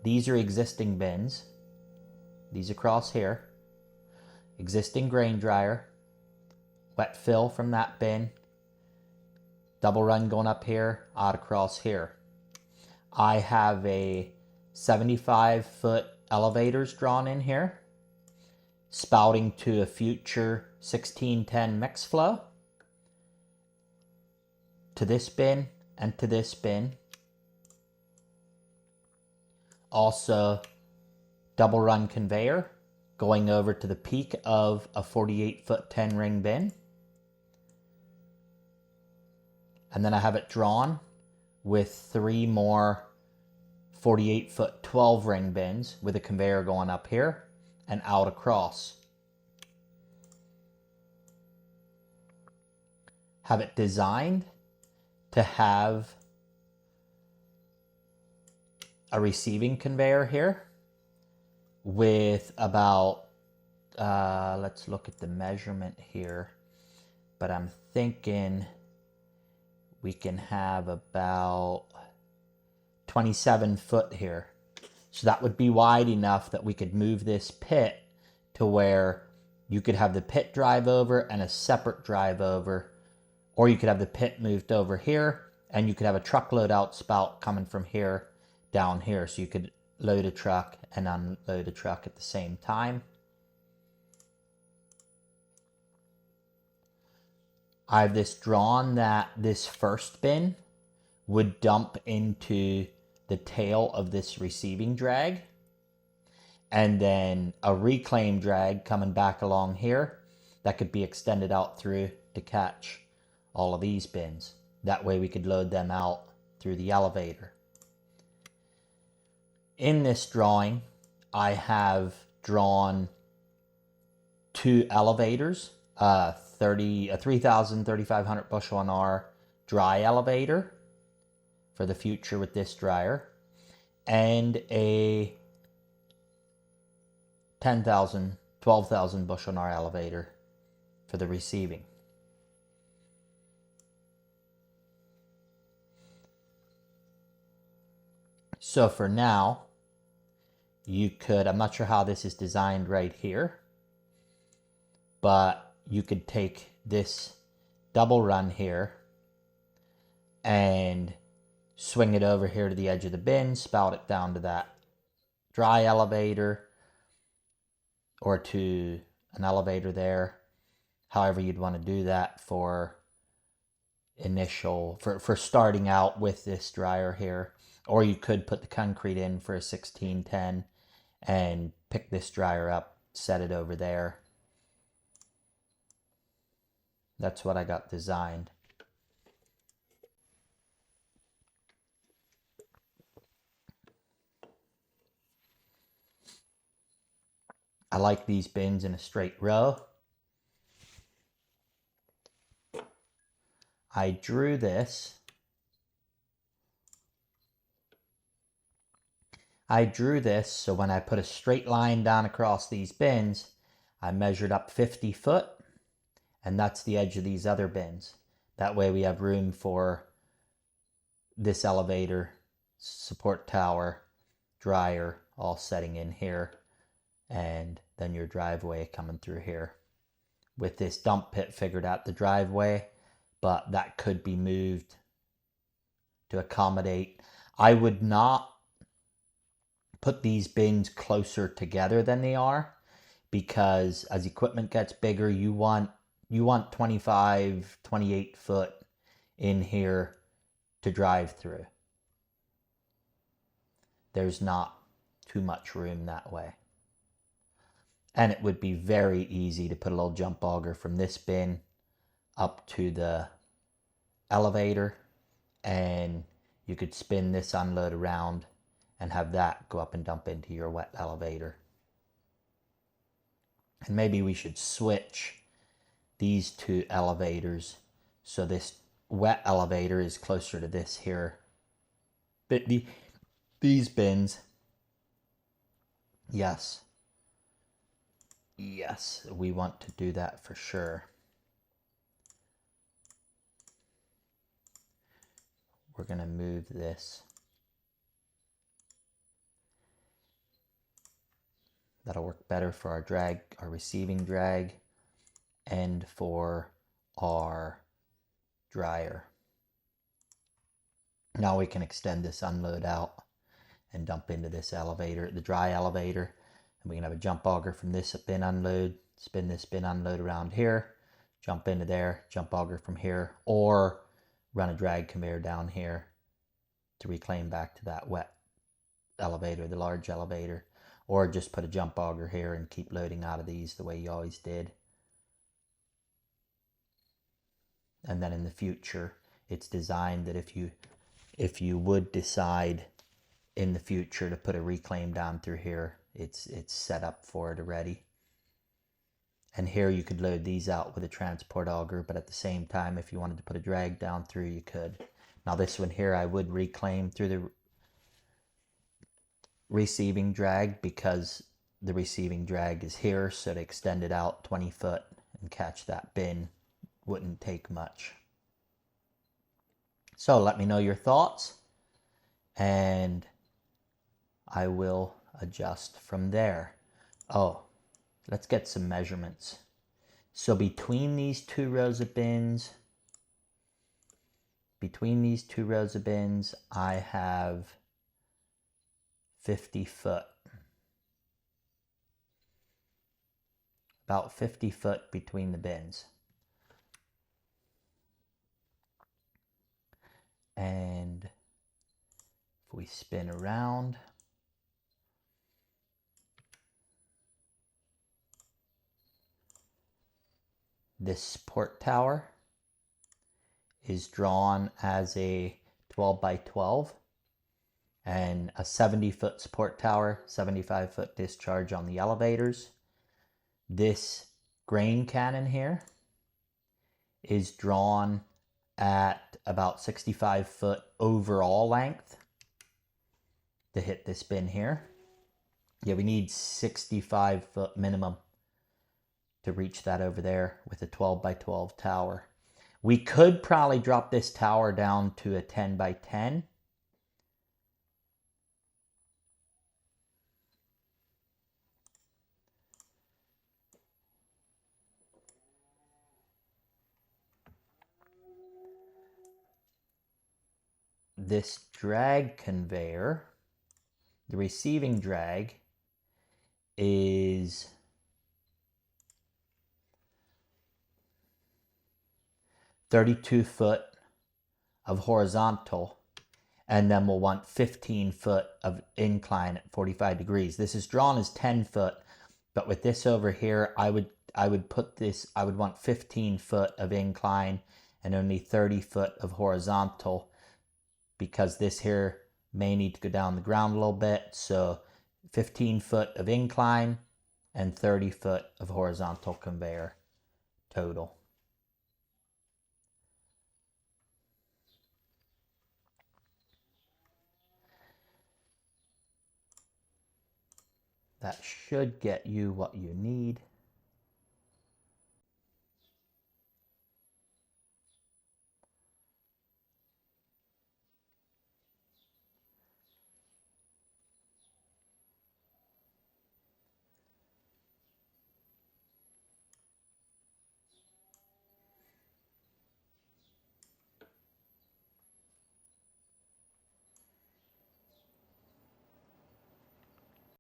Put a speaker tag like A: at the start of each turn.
A: these are existing bins. These across here. Existing grain dryer. Wet fill from that bin. Double run going up here, out across here. I have a 75-foot elevators drawn in here, spouting to a future 1610 mix flow, to this bin and to this bin. Also, double run conveyor going over to the peak of a 48-foot 10 ring bin. And then I have it drawn with 3 more 48-foot 12 ring bins with a conveyor going up here and out across. Have it designed to have a receiving conveyor here with about, let's look at the measurement here, but I'm thinking we can have about 27 foot here. So that would be wide enough that we could move this pit to where you could have the pit drive over and a separate drive over, or you could have the pit moved over here and you could have a truckload out spout coming from here down here. So you could load a truck and unload a truck at the same time. I have this drawn that this first bin would dump into the tail of this receiving drag, and then a reclaim drag coming back along here that could be extended out through to catch all of these bins. That way we could load them out through the elevator. In this drawing, I have drawn 2 elevators, a 3,000, 3,500 bushel an hour dry elevator for the future with this dryer, and a 10,000, 12,000 bushel an hour elevator for the receiving. So for now, you could, I'm not sure how this is designed right here, but you could take this double run here and swing it over here to the edge of the bin, spout it down to that dry elevator or to an elevator there, however you'd want to do that for initial, for starting out with this dryer here. Or you could put the concrete in for a 1610 and pick this dryer up, set it over there. That's what I got designed. I like these bins in a straight row. I drew this. So when I put a straight line down across these bins, I measured up 50 foot, and that's the edge of these other bins. That way we have room for this elevator, support tower, dryer, all setting in here, and then your driveway coming through here. With this dump pit figured out the driveway, but that could be moved to accommodate. I would not put these bins closer together than they are, because as equipment gets bigger, you want 25, 28 foot in here to drive through. There's not too much room that way. And it would be very easy to put a little jump auger from this bin up to the elevator, and you could spin this unload around and have that go up and dump into your wet elevator. And maybe we should switch these 2 elevators so this wet elevator is closer to this here. But these bins, yes, we want to do that for sure. We're going to move this That'll work better for our drag, our receiving drag, and for our dryer. Now we can extend this unload out and dump into this elevator, the dry elevator, and we can have a jump auger from this bin unload, spin this bin unload around here, jump into there, jump auger from here, or run a drag conveyor down here to reclaim back to that wet elevator, the large elevator, or just put a jump auger here and keep loading out of these the way you always did. And then in the future, it's designed that if you would decide in the future to put a reclaim down through here, it's set up for it already. And here you could load these out with a transport auger, but at the same time, if you wanted to put a drag down through, you could. Now this one here, I would reclaim through the receiving drag because the receiving drag is here, so to extend it out 20 foot and catch that bin wouldn't take much. So let me know your thoughts, and I will adjust from there. Oh, let's get some measurements. So between these two rows of bins, I have 50 foot. About 50 foot between the bins. And if we spin around, this support tower is drawn as a 12 by 12 and a 70 foot support tower, 75 foot discharge on the elevators. This grain cannon here is drawn at about 65 foot overall length to hit this bin here. Yeah, we need 65 foot minimum to reach that over there with a 12 by 12 tower. We could probably drop this tower down to a 10 by 10. This drag conveyor, the receiving drag, is 32 foot of horizontal, and then we'll want 15 foot of incline at 45 degrees. This is drawn as 10 foot, but with this over here, I would want 15 foot of incline and only 30 foot of horizontal, because this here may need to go down the ground a little bit. So 15 foot of incline and 30 foot of horizontal conveyor total. That should get you what you need.